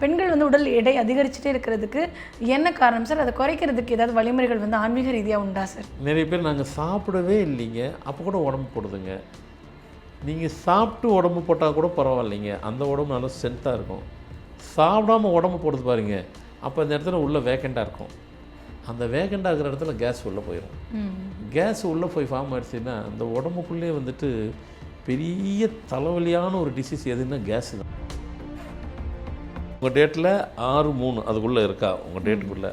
பெண்கள் வந்து உடல் எடை அதிகரிச்சுட்டே இருக்கிறதுக்கு என்ன காரணம் சார்? அதை குறைக்கிறதுக்கு ஏதாவது வழிமுறைகள் வந்து ஆன்மீக ரீதியாக உண்டா சார்? நிறைய பேர் நாங்கள் சாப்பிடவே இல்லைங்க, அப்போ கூட உடம்பு போடுதுங்க. நீங்கள் சாப்பிட்டு உடம்பு போட்டால் கூட பரவாயில்லைங்க, அந்த உடம்பு நல்லா ஸ்ட்ரென்த்தாக இருக்கும். சாப்பிடாமல் உடம்பு போடுறது பாருங்க, அப்போ அந்த இடத்துல உள்ளே வேக்கண்டாக இருக்கும். அந்த வேக்கண்டாக இருக்கிற இடத்துல கேஸ் உள்ளே போயிடும். கேஸ் உள்ளே போய் ஃபார்ம் ஆகிடுச்சுன்னா அந்த உடம்புக்குள்ளே வந்துட்டு பெரிய தலைவலியான ஒரு டிசீஸ் எதுன்னா கேஸு தான். உங்கள் டேட்டில் 6-3 அதுக்குள்ளே இருக்கா? உங்கள் டேட்டுக்குள்ளே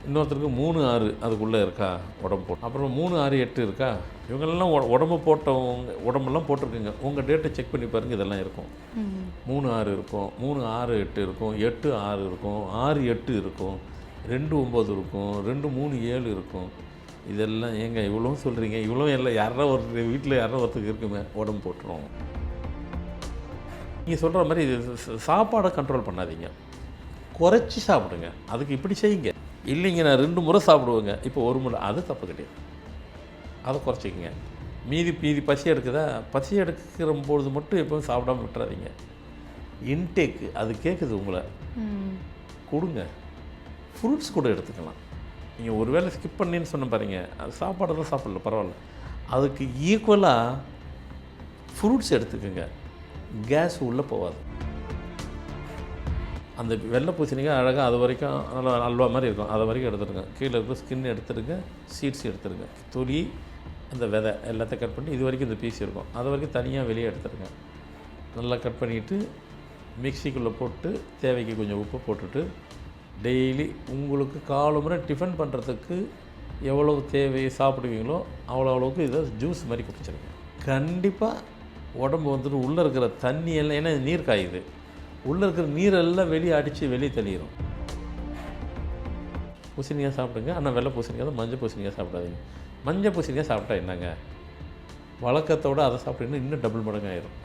இன்னொருத்தருக்கு 3-6 அதுக்குள்ளே இருக்கா உடம்பு போட்டு? அப்புறம் 3-6-8 இருக்கா? இவங்களெல்லாம் உடம்பு போட்டவங்க உடம்பெல்லாம் போட்டிருக்குங்க. உங்கள் டேட்டை செக் பண்ணி பாருங்கள், இதெல்லாம் இருக்கும். 3-6 இருக்கும், 3-6-8 இருக்கும், 8-6 இருக்கும், 6-8 இருக்கும், 2-9 இருக்கும், 2-3-7 இருக்கும். இதெல்லாம் ஏங்க இவ்வளோ சொல்கிறீங்க? இவ்வளோ எல்லாம் யாரா ஒரு வீட்டில் யாரா ஒருத்தருக்கு இருக்குமே உடம்பு போட்டுரும். நீங்கள் சொல்கிற மாதிரி சாப்பாடை கண்ட்ரோல் பண்ணாதீங்க, குறைச்சி சாப்பிடுங்க. அதுக்கு இப்படி செய்யுங்க. இல்லைங்க நான் 2 முறை சாப்பிடுவேங்க, இப்போ 1 முறை, அது தப்பு கிடையாது. அதை குறைச்சிக்கங்க. மீதி பசி எடுக்குதா? பசி எடுக்கிற பொழுது மட்டும் எப்போவும் சாப்பிடாமல் விட்டுறாதீங்க. இன்டேக்கு அது கேட்குது உங்களை, கொடுங்க. ஃப்ரூட்ஸ் கூட எடுத்துக்கலாம். நீங்கள் ஒரு வேளை ஸ்கிப் பண்ணின்னு சொன்ன பாருங்க, அது சாப்பாடெல்லாம் சாப்பிடல பரவாயில்ல, அதுக்கு ஈக்குவலாக ஃப்ரூட்ஸ் எடுத்துக்கோங்க. கேஸ் உள்ளே போகாது. அந்த வெள்ளை பூசணிக்காய் அழகாக அது வரைக்கும் நல்லா அல்வா மாதிரி இருக்கும், அது வரைக்கும் எடுத்துருங்க. கீழே இருக்கிற ஸ்கின் எடுத்துருங்க, சீட்ஸ் எடுத்துருங்க, தொலி அந்த விதை எல்லாத்தையும் கட் பண்ணி இது வரைக்கும் இந்த பீஸ் இருக்கும், அது வரைக்கும் தனியாக வெளியே எடுத்துருங்க. நல்லா கட் பண்ணிவிட்டு மிக்சிக்குள்ளே போட்டு தேவைக்கு கொஞ்சம் உப்பு போட்டுட்டு டெய்லி உங்களுக்கு காலமுறை டிஃபன் பண்ணுறதுக்கு எவ்வளோ தேவையை சாப்பிடுவீங்களோ அவ்வளோவுக்கு இதை ஜூஸ் மாதிரி குடிச்சிருங்க. கண்டிப்பாக உடம்பு வந்துட்டு உள்ளே இருக்கிற தண்ணி எல்லாம், ஏன்னா நீர் காயுது, உள்ளே இருக்கிற நீரெல்லாம் வெளியே அடித்து வெளியே தெளியிடும். பூசணிக்காய் சாப்பிடுங்க, ஆனால் வெள்ளை பூசணிக்காய் தான், மஞ்சள் பூசணிக்காய் சாப்பிடாதீங்க. மஞ்சள் பூசணிக்காய் சாப்பிட்டா என்னங்க, வழக்கத்தோடு அதை சாப்பிட்டீங்கன்னா இன்னும் டபுள் மடங்கு ஆயிரும்.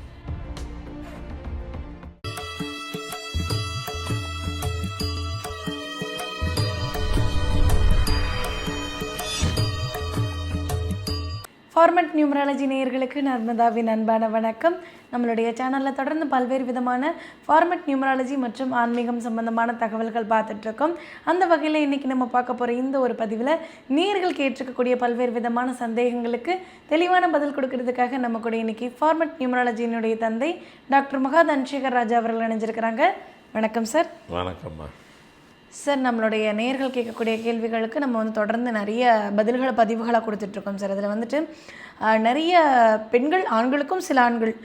ஃபார்மட் நியூமராலஜி நேயர்களுக்கு நர்மதாவின் அன்பான வணக்கம். நம்மளுடைய சேனலில் தொடர்ந்து பல்வேறு விதமான ஃபார்மட் நியூமராலஜி மற்றும் ஆன்மீகம் சம்பந்தமான தகவல்கள் பார்த்துட்ருக்கோம். அந்த வகையில் இன்றைக்கி நம்ம பார்க்க போகிற இந்த ஒரு பதிவில் நேயர்கள் கேட்டிருக்கக்கூடிய பல்வேறு விதமான சந்தேகங்களுக்கு தெளிவான பதில் கொடுக்கறதுக்காக நம்ம கூட இன்றைக்கி ஃபார்மட் நியூமராலஜியினுடைய தந்தை டாக்டர் மகா தனசேகர் ராஜா அவர்கள் இணைஞ்சிருக்கிறாங்க. வணக்கம் சார். வணக்கம்மா சார். நம்மளுடைய நேயர்கள் கேட்கக்கூடிய கேள்விகளுக்கு நம்ம வந்து தொடர்ந்து நிறைய பதில்களை பதிவுகளாக கொடுத்துட்ருக்கோம் சார். அதில் வந்துட்டு நிறைய பெண்கள், ஆண்களுக்கும் சில ஆண்கள்,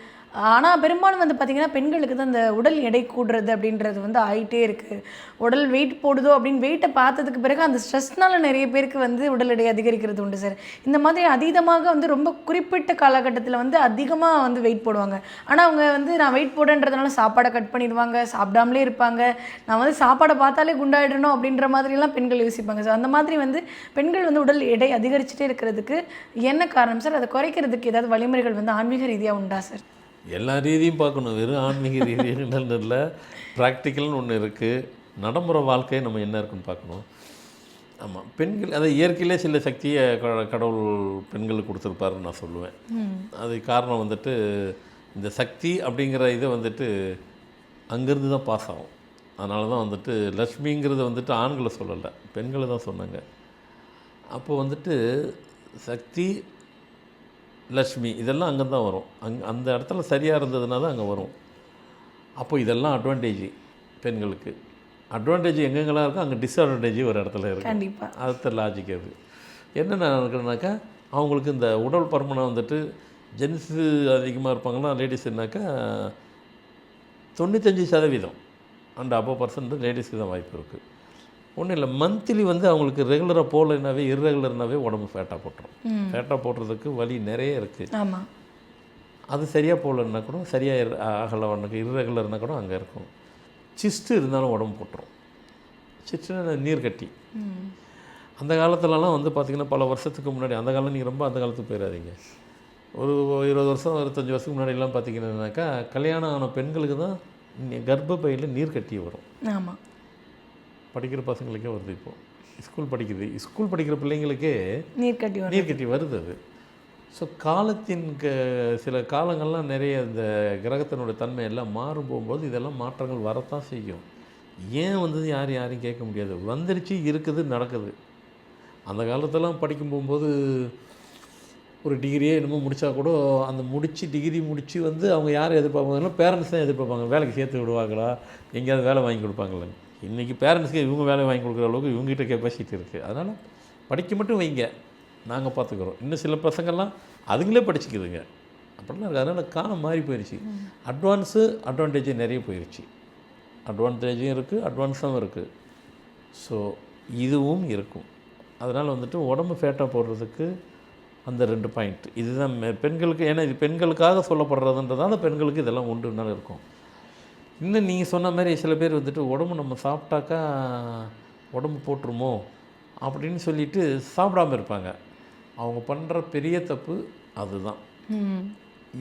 ஆனால் பெரும்பாலும் வந்து பார்த்திங்கன்னா பெண்களுக்கு தான் இந்த உடல் எடை கூடுறது அப்படின்றது வந்து ஆகிட்டே இருக்குது. உடல் வெயிட் போடுதோ அப்படின்னு வெயிட்டை பார்த்ததுக்கு பிறகு அந்த ஸ்ட்ரெஸ்னால் நிறைய பேருக்கு வந்து உடல் எடை அதிகரிக்கிறது உண்டு சார். இந்த மாதிரி அதீதமாக வந்து ரொம்ப குறிப்பிட்ட காலகட்டத்தில் வந்து அதிகமாக வந்து வெயிட் போடுவாங்க. ஆனால் அவங்க வந்து நான் வெயிட் போடுன்றதுனால சாப்பாடை கட் பண்ணிடுவாங்க, சாப்பிடாமலே இருப்பாங்க. நான் வந்து சாப்பாடை பார்த்தாலே குண்டாயிடணும் அப்படின்ற மாதிரிலாம் பெண்கள் யோசிப்பாங்க சார். அந்த மாதிரி வந்து பெண்கள் வந்து உடல் எடை அதிகரிச்சுட்டே இருக்கிறதுக்கு என்ன காரணம் சார்? அதை குறைக்கிறதுக்கு ஏதாவது வழிமுறைகள் வந்து ஆன்மீக ரீதியாக உண்டா சார்? எல்லா ரீதியும் பார்க்கணும், வெறும் ஆன்மீக ரீதின்னு இல்லை, ப்ராக்டிக்கல்னு ஒன்று இருக்குது. நடைமுறை வாழ்க்கை நம்ம என்ன இருக்குன்னு பார்க்கணும். ஆமாம், பெண்கள் அதை இயற்கையிலே சில சக்தியை கடவுள் பெண்களுக்கு கொடுத்துருப்பாருன்னு நான் சொல்லுவேன். அது காரணம் வந்துட்டு இந்த சக்தி அப்படிங்கிற இதை வந்துட்டு அங்கேருந்து தான் பாஸ் ஆகும். அதனால தான் வந்துட்டு லக்ஷ்மிங்கிறது வந்துட்டு ஆண்களை சொல்லலை, பெண்களை தான் சொன்னாங்க. அப்போ வந்துட்டு சக்தி, லக்ஷ்மி இதெல்லாம் அங்கே தான் வரும். அந்த இடத்துல சரியாக இருந்ததுனா தான் அங்கே வரும். அப்போ இதெல்லாம் அட்வான்டேஜ் பெண்களுக்கு. அட்வான்டேஜ் எங்கெங்கெல்லாம் இருக்கோ அங்கே டிஸ்அட்வான்டேஜ் ஒரு இடத்துல இருக்குது. கண்டிப்பாக அடுத்த லாஜிக் அது என்னென்ன நினைக்கிறேன்னாக்கா, அவங்களுக்கு இந்த உடல் பருமனை வந்துட்டு ஜென்ஸு அதிகமாக இருப்பாங்கன்னா, லேடிஸ்னாக்கா 95% அண்ட் அபோவ் % லேடிஸ்க்கு தான் வாய்ப்பு இருக்குது. ஒன்றும் இல்லை, மந்த்லி வந்து அவங்களுக்கு ரெகுலராக போகலைனாவே இர்ரெகுலர்னாவே உடம்பு ஃபேட்டாக போட்டுரும். ஃபேட்டாக போடுறதுக்கு வழி நிறைய இருக்குது. ஆமாம், அது சரியாக போகலன்னா கூட, சரியாக ஆகலைன்னாக்க இர்ரெகுலர்னா கூட அங்கே இருக்கும். சிஸ்ட்டு இருந்தாலும் உடம்பு போட்டுரும். சிஸ்ட்டுன்னா நீர் கட்டி. அந்த காலத்துலலாம் வந்து பார்த்திங்கன்னா பல வருஷத்துக்கு முன்னாடி, அந்த காலம் நீங்கள் ரொம்ப அந்த காலத்துக்கு போயிடாதீங்க, ஒரு 20 வருஷம் 25 வருஷத்துக்கு முன்னாடிலாம் பார்த்திங்கன்னாக்கா கல்யாணம் ஆன பெண்களுக்கு தான் கர்ப்பப்பையில் நீர் கட்டி வரும். ஆமாம், படிக்கிற பசங்களுக்கே வருது. இப்போது ஸ்கூல் படிக்கிற பிள்ளைங்களுக்கே நீர் கட்டி வருது. அது ஸோ காலத்தின் சில காலங்கள்லாம் நிறைய இந்த கிரகத்தினுடைய தன்மை எல்லாம் மாறும் போகும்போது இதெல்லாம் மாற்றங்கள் வரத்தான் செய்யும். ஏன் வந்தது யாரையும் கேட்க முடியாது. வந்துருச்சு, இருக்குது, நடக்குது. அந்த காலத்தெல்லாம் படிக்கும் போகும்போது ஒரு டிகிரியே என்னமோ முடித்தா கூட அந்த டிகிரி முடித்து வந்து அவங்க யாரை எதிர்பார்ப்பாங்கன்னா பேரண்ட்ஸ் தான் எதிர்பார்ப்பாங்க. வேலைக்கு சேர்த்து விடுவாங்களா, எங்கேயாவது வேலை வாங்கி கொடுப்பாங்களே. இன்றைக்கி பேரண்ட்ஸ்க்கு இவங்க வேலை வாங்கி கொடுக்குற அளவுக்கு இவங்ககிட்ட கெப்பாசிட்டி இருக்குது. அதனால் படிக்க மட்டும் வைங்க, நாங்கள் பார்த்துக்குறோம். இன்னும் சில பசங்கள்லாம் அதுங்களே படிச்சுக்குதுங்க. அப்படிலாம் இருக்குது. அதனால் காலம் மாறி போயிடுச்சு. அட்வான்டேஜ் நிறைய போயிடுச்சு. அட்வான்டேஜும் இருக்குது, அட்வான்ஸும் இருக்குது. ஸோ இதுவும் இருக்கும். அதனால் வந்துட்டு உடம்பு ஃபேட்டாக போடுறதுக்கு அந்த 2 பாயிண்ட் இதுதான் பெண்களுக்கு. ஏன்னா இது பெண்களுக்காக சொல்லப்படுறதுன்றதால பெண்களுக்கு இதெல்லாம் உண்டுனால இருக்கும். இன்னும் நீங்கள் சொன்ன மாதிரி சில பேர் வந்துட்டு உடம்பு நம்ம சாப்பிட்டாக்கா உடம்பு போட்டுருமோ அப்படின்னு சொல்லிட்டு சாப்பிடாமல் இருப்பாங்க. அவங்க பண்ணுற பெரிய தப்பு அதுதான்.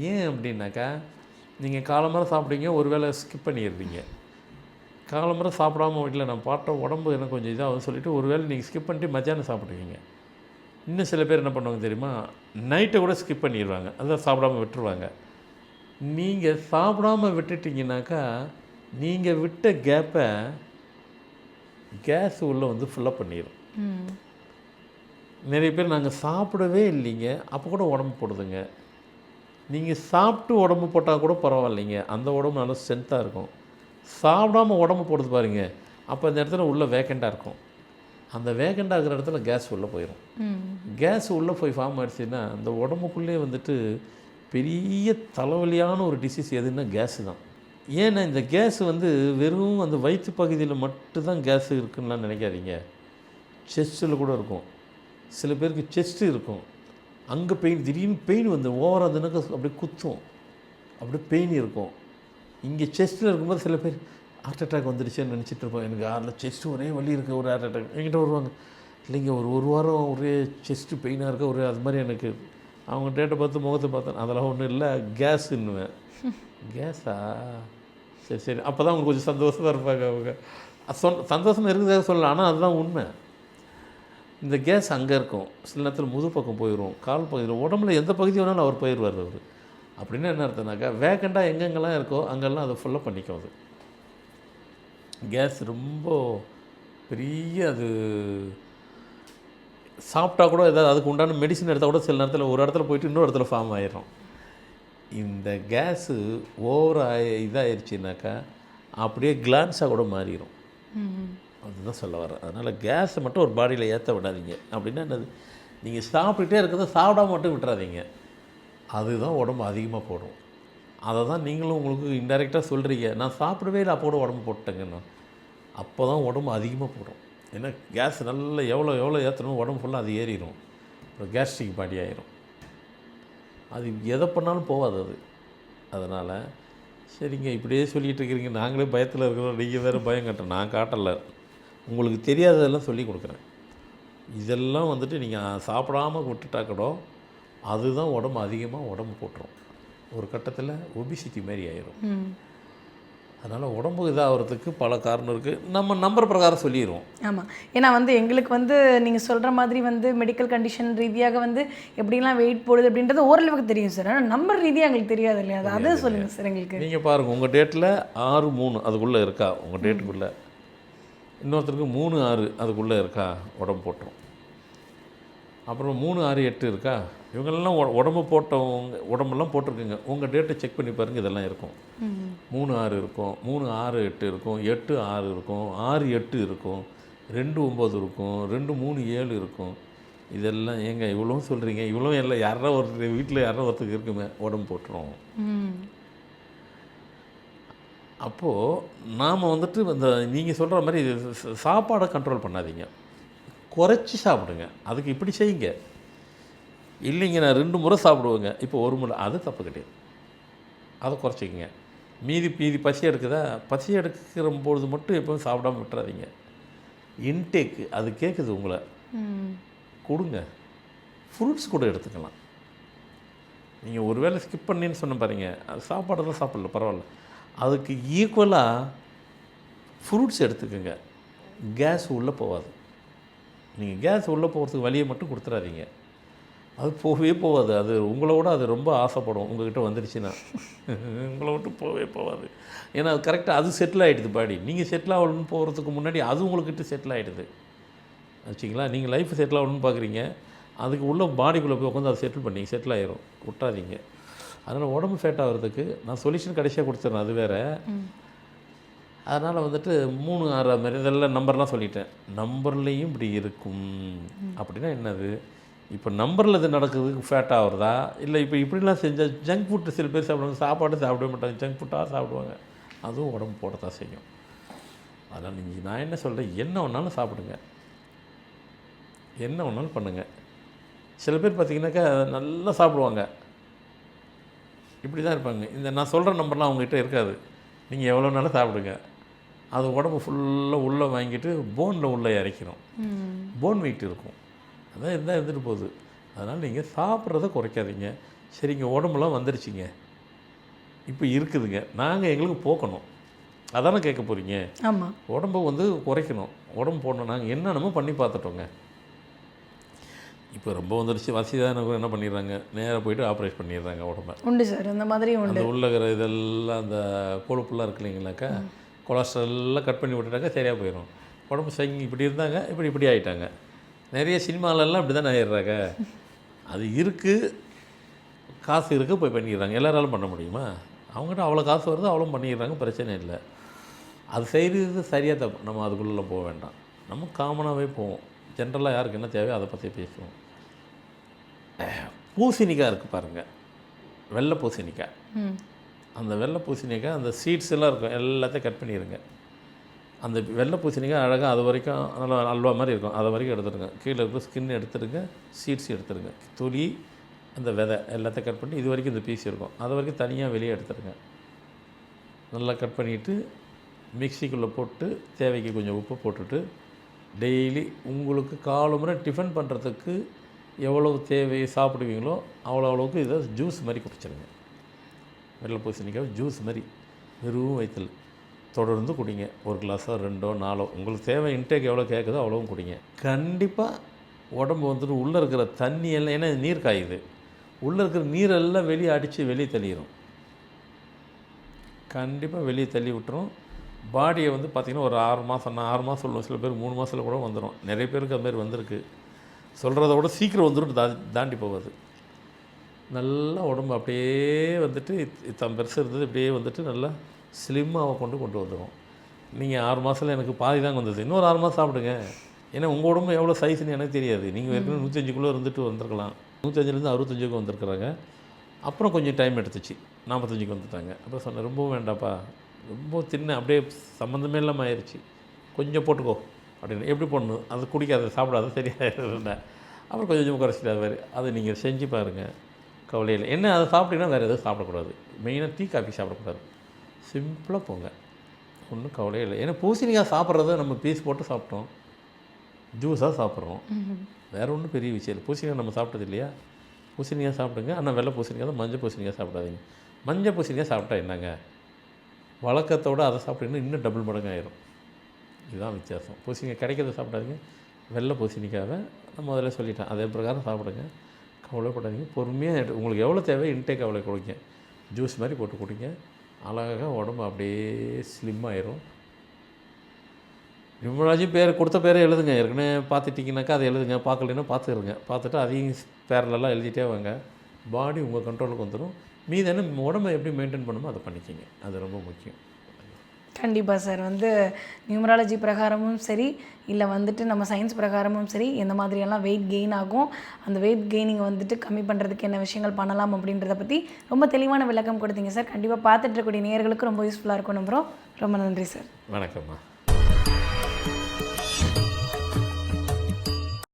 ஏன் அப்படின்னாக்கா, நீங்கள் காலம்பரை சாப்பிடுங்க, ஒரு வேளை ஸ்கிப் பண்ணிடுறீங்க. காலம்பரை சாப்பிடாம வீட்டில் நான் பாட்ட உடம்பு எனக்கு கொஞ்சம் இதாகும்னு சொல்லிவிட்டு ஒரு வேளை நீங்கள் ஸ்கிப் பண்ணிட்டு மத்தியானம் சாப்பிடுவீங்க. இன்னும் சில பேர் என்ன பண்ணுவாங்க தெரியுமா, நைட்டை கூட ஸ்கிப் பண்ணிடுவாங்க, அதான் சாப்பிடாமல் விட்டுருவாங்க. நீங்கள் சாப்பிடாமல் விட்டுட்டிங்கனாக்கா நீங்கள் விட்ட கேப்பை கேஸ் உள்ளே வந்து ஃபுல்லப் பண்ணிடும். நிறைய பேர் நாங்கள் சாப்பிடவே இல்லைங்க, அப்போ கூட உடம்பு போடுதுங்க. நீங்கள் சாப்பிட்டு உடம்பு போட்டால் கூட பரவாயில்லைங்க, அந்த உடம்பு நல்லா ஸ்ட்ரென்த்தாக இருக்கும். சாப்பிடாமல் உடம்பு போடுது பாருங்க, அப்போ அந்த இடத்துல உள்ளே வேக்கண்டாக இருக்கும். அந்த வேக்கண்டாக இருக்கிற இடத்துல கேஸ் உள்ளே போயிடும். கேஸ் உள்ளே போய் ஃபார்ம் ஆகிடுச்சுன்னா அந்த உடம்புக்குள்ளே வந்துட்டு பெரிய தலைவலியான ஒரு டிசீஸ் எதுன்னா கேஸு தான். ஏன்னா இந்த கேஸ் வந்து வெறும் அந்த வயிற்று பகுதியில் மட்டும்தான் கேஸ் இருக்குன்னுலாம் நினைக்காதீங்க. செஸ்ட்டில் கூட இருக்கும். சில பேருக்கு செஸ்ட்டு இருக்கும், அங்கே பெயின், திடீர்னு பெயின் வந்து ஓவராக இருந்ததுனாக்கா அப்படியே குத்தும், அப்படியே பெயின் இருக்கும். இங்கே செஸ்ட்டில் இருக்கும்போது சில பேர் ஹார்ட் அட்டாக் வந்துடுச்சுன்னு நினச்சிட்டு இருப்போம். எனக்கு அதில் செஸ்ட்டு ஒரே வலி இருக்குது, ஒரு ஹார்ட் அட்டாக். என்கிட்ட வருவாங்க, இல்லைங்க ஒரு வாரம் ஒரே செஸ்ட்டு பெயினாக இருக்க, ஒரு அது மாதிரி எனக்கு. அவங்க டேட்டை பார்த்து முகத்தை பார்த்தேன், அதெல்லாம் ஒன்றும் இல்லை, கேஸுன்னுவேன். கேஸா, சரி அப்போ தான் அவங்க கொஞ்சம் சந்தோஷமாக இருப்பாங்க. அவங்க சந்தோஷமாக இருக்கிறதாக சொல்லலாம், ஆனால் அதுதான் உண்மை. இந்த கேஸ் அங்கே இருக்கும், சில நேரத்தில் முது பக்கம் போயிடும், கால் பகுதியில், உடம்புல எந்த பகுதி வேணாலும் அவர் போயிடுவார் அவர். அப்படின்னு என்ன அர்த்தம்னாக்கா, வேக்கண்டாக எங்கெங்கெல்லாம் இருக்கோ அங்கெல்லாம் அதை ஃபுல்லாக பண்ணிக்கும். அது கேஸ் ரொம்ப பெரிய, அது சாப்பிட்டா கூட ஏதாவது அதுக்கு உண்டான மெடிசன் எடுத்தால் கூட சில நேரத்தில் ஒரு இடத்துல போயிட்டு இன்னொரு இடத்துல ஃபார்ம் ஆகிடும். இந்த கேஸு ஓவராக இதாகிடுச்சின்னாக்கா அப்படியே கிளான்ஸாக கூட மாறிடும். அதுதான் சொல்ல வரேன். அதனால் கேஸை மட்டும் ஒரு பாடியில் ஏற்ற விடாதீங்க. அப்படின்னா என்னது, நீங்கள் சாப்பிட்டுட்டே இருக்கிறத சாப்பிடாம மட்டும் விட்டுறாதீங்க, அதுதான் உடம்பு அதிகமாக போடும். அதை தான் நீங்களும் உங்களுக்கு இன்டெரக்டாக சொல்கிறீங்க, நான் சாப்பிடவே இல்லை அப்போ கூட உடம்பு போட்டேங்கண்ணா. அப்போ தான் உடம்பு அதிகமாக போடும். ஏன்னா கேஸ் நல்லா எவ்வளோ ஏற்றணும் உடம்பு ஃபுல்லாக அது ஏறிடும், அப்புறம் கேஸ்ட்ரிக் பாடி ஆகிரும். அது எதை பண்ணாலும் போகாது அது. அதனால் சரிங்க, இப்படியே சொல்லிகிட்டு இருக்கிறீங்க, நாங்களே பயத்தில் இருக்கிறோம், நீங்கள் வேறு பயம் காட்டுறேன். நான் காட்டலை, உங்களுக்கு தெரியாததெல்லாம் சொல்லி கொடுக்குறேன். இதெல்லாம் வந்துட்டு நீங்கள் சாப்பிடாமல் விட்டுட்டா கூட அதுதான் உடம்பு அதிகமாக உடம்பு போட்டுரும். ஒரு கட்டத்தில் ஒபிசிட்டி மாதிரி ஆயிரும். அதனால் உடம்பு இதாகிறதுக்கு பல காரணம் இருக்குது. நம்ம நம்பர் பிரகாரம் சொல்லிடுவோம். ஆமாம், ஏன்னா வந்து எங்களுக்கு வந்து நீங்கள் சொல்கிற மாதிரி வந்து மெடிக்கல் கண்டிஷன் ரீதியாக வந்து எப்படிலாம் வெயிட் போடுது அப்படின்றது ஓரளவுக்கு தெரியும் சார். ஆனால் நம்பர் ரீதியாக எங்களுக்கு தெரியாது இல்லையா, அதை சொல்லுங்கள் சார் எங்களுக்கு. நீங்கள் பாருங்கள், உங்கள் டேட்டில் 6-3 அதுக்குள்ளே இருக்கா, உங்கள் டேட்டுக்குள்ளே. இன்னொருத்தருக்கு 3-6 அதுக்குள்ளே இருக்கா, உடம்பு போட்டுரும். அப்புறம் 3-6-8 இருக்கா, இவங்களெல்லாம் உடம்பு போட்டவங்க உடம்பெல்லாம் போட்டிருக்குங்க. உங்கள் டேட்டை செக் பண்ணி பாருங்கள், இதெல்லாம் இருக்கும். 3-6 இருக்கும், 3-6-8 இருக்கும், 8-6 இருக்கும், 6-8 இருக்கும், 2-9 இருக்கும், 2-3-7 இருக்கும். இதெல்லாம் ஏங்க இவ்வளோ சொல்கிறீங்க, இவ்வளோ எல்லாம் யாரா ஒரு வீட்டில் யாரா ஒருத்தருக்கு இருக்குமே உடம்பு போட்டுரும். அப்போது நாம் வந்துட்டு இந்த நீங்கள் சொல்கிற மாதிரி சாப்பாடை கண்ட்ரோல் பண்ணாதீங்க, குறைச்சி சாப்பிடுங்க. அதுக்கு இப்படி செய்யுங்க. இல்லைங்க நான் 2 முறை சாப்பிடுவேங்க, இப்போ 1 முறை, அது தப்பு கிடையாது, அதை குறைச்சிக்கங்க. மீதி பசி எடுக்குதா, பசி எடுக்கிற பொழுது மட்டும் எப்போவும் சாப்பிடாம விட்டுறாதீங்க. இன்டேக்கு அது கேட்குது உங்களை, கொடுங்க. ஃப்ரூட்ஸ் கூட எடுத்துக்கலாம். நீங்கள் ஒரு வேளை ஸ்கிப் பண்ணின்னு சொன்ன பாருங்க, அது சாப்பாடெல்லாம் சாப்பிடல பரவாயில்ல, அதுக்கு ஈக்குவலாக ஃப்ரூட்ஸ் எடுத்துக்கோங்க. கேஸ் உள்ளே போகாது. நீங்கள் கேஸ் உள்ளே போகிறதுக்கு வழியை மட்டும் கொடுத்துடாதீங்க. அது போகவே போகாது. அது உங்களை விட அது ரொம்ப ஆசைப்படும் உங்கள்கிட்ட வந்துடுச்சுன்னா. உங்களை விட்டு போகவே போகாது. ஏன்னா அது கரெக்டாக அது செட்டில் ஆகிடுது பாடி. நீங்கள் செட்டில் ஆகணும்னு போகிறதுக்கு முன்னாடி அது உங்கள்கிட்ட செட்டில் ஆகிடுது வச்சிங்களா. நீங்கள் லைஃப் செட்டில் ஆகணும்னு பார்க்குறீங்க, அதுக்கு உள்ள பாடிக்குள்ளே போய் உட்காந்து அதை செட்டில் ஆகிரும். விட்டாதீங்க. அதனால் உடம்பு ஃபேட் ஆகிறதுக்கு நான் சொல்யூஷன் கடைசியாக கொடுத்துட்றேன், அது வேறு. அதனால் வந்துட்டு 3, 6 மாதிரி இதெல்லாம் நம்பர்லாம் சொல்லிட்டேன். நம்பர்லேயும் இப்படி இருக்கும் அப்படின்னா என்னது? இப்போ நம்பரில் இது நடக்குதுக்கு ஃபேட் ஆகுறதா, இல்லை இப்போ இப்படிலாம் செஞ்சால் ஜங்க் ஃபுட்டு சில பேர் சாப்பிடுவாங்க, சாப்பாடு சாப்பிட மாட்டாங்க, ஜங்க் ஃபுட்டாக சாப்பிடுவாங்க, அதுவும் உடம்பு போடத்தான் செய்யும். அதனால் நீங்கள் நான் என்ன சொல்கிறேன், என்ன வேணாலும் சாப்பிடுங்க, என்ன வேணாலும் பண்ணுங்கள். சில பேர் பார்த்திங்கனாக்கா நல்லா சாப்பிடுவாங்க, இப்படி தான் இருப்பாங்க. இந்த நான் சொல்கிற நம்பர்லாம் அவங்ககிட்ட இருக்காது. நீங்கள் எவ்வளோ நாளும் சாப்பிடுங்க, அது உடம்பு ஃபுல்லாக உள்ளே வாங்கிட்டு போனில் உள்ளே இறக்கிடும், போன் வெயிட் இருக்கும், அதான் இருந்தால் இருந்துட்டு போகுது. அதனால் நீங்கள் சாப்பிட்றத குறைக்காதீங்க. சரிங்க, உடம்புலாம் வந்துருச்சிங்க, இப்போ இருக்குதுங்க, நாங்கள் எங்களுக்கு போக்கணும், அதானே கேட்க போகிறீங்க. ஆமாம், உடம்பை வந்து குறைக்கணும், உடம்பு போடணும். நாங்கள் என்னென்னமோ பண்ணி பார்த்துட்டோங்க. இப்போ ரொம்ப வந்துடுச்சு, வசதியான என்ன பண்ணிடுறாங்க, நேராக போய்ட்டு ஆப்ரேட் பண்ணிடுறாங்க உடம்பை. உண்டு சார், அந்த மாதிரி உண்டு. அந்த உள்ளகிற இதெல்லாம் அந்த கொழுப்புலாம் இருக்கு இல்லைங்களாக்கா, கொலஸ்ட்ரால்லாம் கட் பண்ணி விட்டுட்டாக்க சரியாக போயிடும். உடம்பு சங்கி இப்படி இருந்தாங்க, இப்படி ஆகிட்டாங்க. நிறைய சினிமாலெல்லாம் இப்படி தான் ஆகிடுறாங்க. அது இருக்குது, காசு இருக்குது, போய் பண்ணிடுறாங்க. எல்லாராலும் பண்ண முடியுமா? அவங்ககிட்ட அவ்வளோ காசு வருது, அவ்வளோ பண்ணிடுறாங்க, பிரச்சனை இல்லை. அது செய்கிறது சரியாக தப்பு, நம்ம அதுக்குள்ளே போக வேண்டாம். நம்ம காமனாகவே போவோம். ஜென்ரலாக யாருக்கு என்ன தேவையோ அதை பற்றி பேசுவோம். பூசணிக்காய் இருக்குது பாருங்கள், வெள்ளை பூசணிக்காய். அந்த வெள்ளை பூசணிக்காய் அந்த சீட்ஸ் எல்லாம் இருக்கும், எல்லாத்தையும் கட் பண்ணிடுங்க. அந்த வெள்ளை பூசணிக்காய் அழகாக அது வரைக்கும் நல்லா அல்வா மாதிரி இருக்கும், அது வரைக்கும் எடுத்துடுங்க. கீழே இருக்கிற ஸ்கின் எடுத்துடுங்க, சீட்ஸ் எடுத்துடுங்க, துளி அந்த விதை எல்லாத்தையும் கட் பண்ணி இது வரைக்கும் இந்த பீஸ் இருக்கும், அது வரைக்கும் தனியாக வெளியே எடுத்துடுங்க. நல்லா கட் பண்ணிவிட்டு மிக்சிக்குள்ளே போட்டு தேவைக்கு கொஞ்சம் உப்பு போட்டுட்டு டெய்லி உங்களுக்கு காலமுறை டிஃபன் பண்ணுறதுக்கு எவ்வளவு தேவையை சாப்பிடுவீங்களோ அவ்வளோவுக்கு இதை ஜூஸ் மாதிரி குடிச்சிருங்க. வெள்ளை பூசணிக்காய் ஜூஸ் மாதிரி வெறும் வயிற்றில் தொடர்ந்து குடிங்க. 1 கிளாஸோ 2ஓ 4ஓ உங்களுக்கு தேவை, இன்டேக் எவ்வளோ கேட்குதோ அவ்வளோவும் குடிங்க. கண்டிப்பாக உடம்பு வந்துட்டு உள்ளே இருக்கிற தண்ணி எல்லாம், ஏன்னா நீர் காயுது, உள்ளே இருக்கிற நீரெல்லாம் வெளியே அடித்து வெளியே தள்ளிடும். கண்டிப்பாக வெளியே தள்ளி விட்டுரும். பாடியை வந்து பார்த்திங்கன்னா ஒரு 6 மாதம், நான் 6 மாதம் சொல்லுவேன், சில பேர் 3 மாதத்தில் கூட வந்துடும். நிறைய பேருக்கு அது மாதிரி வந்திருக்கு. சொல்கிறத விட சீக்கிரம் வந்துடும், தாண்டி போகாது. நல்லா உடம்பு அப்படியே வந்துட்டு பெருசு இருந்தது இப்படியே வந்துட்டு நல்லா ஸ்லிம்மாக கொண்டு வந்துடும். நீங்கள் 6 மாதத்தில் எனக்கு பாதி தாங்க வந்தது, இன்னொரு 6 மாதம் சாப்பிடுங்க. ஏன்னா உங்கள் உடம்பு எவ்வளோ சைஸ்ன்னு எனக்கு தெரியாது. நீங்கள் ஏற்கனவே 105 இருந்துட்டு வந்திருக்கலாம், 105லேருந்து 65க்கு வந்திருக்கிறாங்க. அப்புறம் கொஞ்சம் டைம் எடுத்துச்சு, 45க்கு வந்துட்டாங்க. அப்புறம் சொன்னேன், ரொம்பவும் வேண்டாப்பா, ரொம்ப தின்ன அப்படியே சம்மந்தமே இல்லாமல் ஆயிடுச்சு, கொஞ்சம் போட்டுக்கோ அப்படின்னு. எப்படி போடணும், அது குடிக்காத சாப்பிடாத சரியாக. அப்புறம் கொஞ்சம் குறைச்சிட்டு அது அதை நீங்கள் செஞ்சு பாருங்கள், கவலையில். என்ன அதை சாப்பிட்டீங்கன்னா வேறு எதுவும் சாப்பிடக்கூடாது, மெயினாக டீ காஃபி சாப்பிடக்கூடாது, சிம்பிளாக போங்க, ஒன்றும் கவலையே இல்லை. ஏன்னா பூசணிக்காய் சாப்பிட்றத நம்ம பீஸ் போட்டு சாப்பிட்டோம், ஜூஸாக சாப்பிட்றோம், வேறு ஒன்றும் பெரிய விஷயம் இல்லை. பூசணிக்காய் நம்ம சாப்பிட்டது இல்லையா, பூசணிக்காய் சாப்பிடுங்க. ஆனால் வெள்ளை பூசணிக்காய் தான், மஞ்சள் பூசணிக்காய் சாப்பிடாதீங்க. மஞ்சள் பூசணிக்காய் சாப்பிட்டா என்னங்க, வழக்கத்தோடு அதை சாப்பிட்டீங்கன்னா இன்னும் டபுள் மடங்கு ஆயிரும். இதுதான் வித்தியாசம். பூசணிக்காய் கிடைக்கிறத சாப்பிடாதீங்க, வெள்ளை பூசணிக்காவை நான் முதல்ல சொல்லிட்டேன், அதே பிரகாரம் சாப்பிடுங்க, கவலைப்படாதீங்க. பொறுமையாக உங்களுக்கு எவ்வளோ தேவை இன்டேக் அவ்வளோ குடிங்க, ஜூஸ் மாதிரி போட்டு குடிங்க. அழகாக உடம்பு அப்படியே ஸ்லிம் ஆயிரும். நிம்மராஜி பேர் கொடுத்த பேரை எழுதுங்க, ஏற்கனவே பார்த்துட்டிங்கனாக்கா அதை எழுதுங்க, பார்க்கலைன்னா பார்த்துருங்க, பார்த்துட்டு அதையும் பேரலெல்லாம் எழுதிட்டே வாங்க. பாடி உங்கள் கண்ட்ரோலுக்கு வந்துடும். மீது என்ன உடம்பை எப்படி மெயின்டைன் பண்ணுமோ அதை பண்ணிக்கிங்க, அது ரொம்ப முக்கியம். கண்டிப்பாக சார். நியூமராலஜி பிரகாரமும் சரி, இல்லை நம்ம சயின்ஸ் பிரகாரமும் சரி, எந்த மாதிரியெல்லாம் வெயிட் கெயின் ஆகும், அந்த வெயிட் கெயினிங் கம்மி பண்ணுறதுக்கு என்ன விஷயங்கள் பண்ணலாம் அப்படின்றத பற்றி ரொம்ப தெளிவான விளக்கம் கொடுத்தீங்க சார். கண்டிப்பாக பார்த்துட்டு இருக்கக்கூடிய நேயர்களுக்கு ரொம்ப யூஸ்ஃபுல்லாக இருக்கும் நம்புகிறோம். ரொம்ப நன்றி சார். வணக்கம்மா.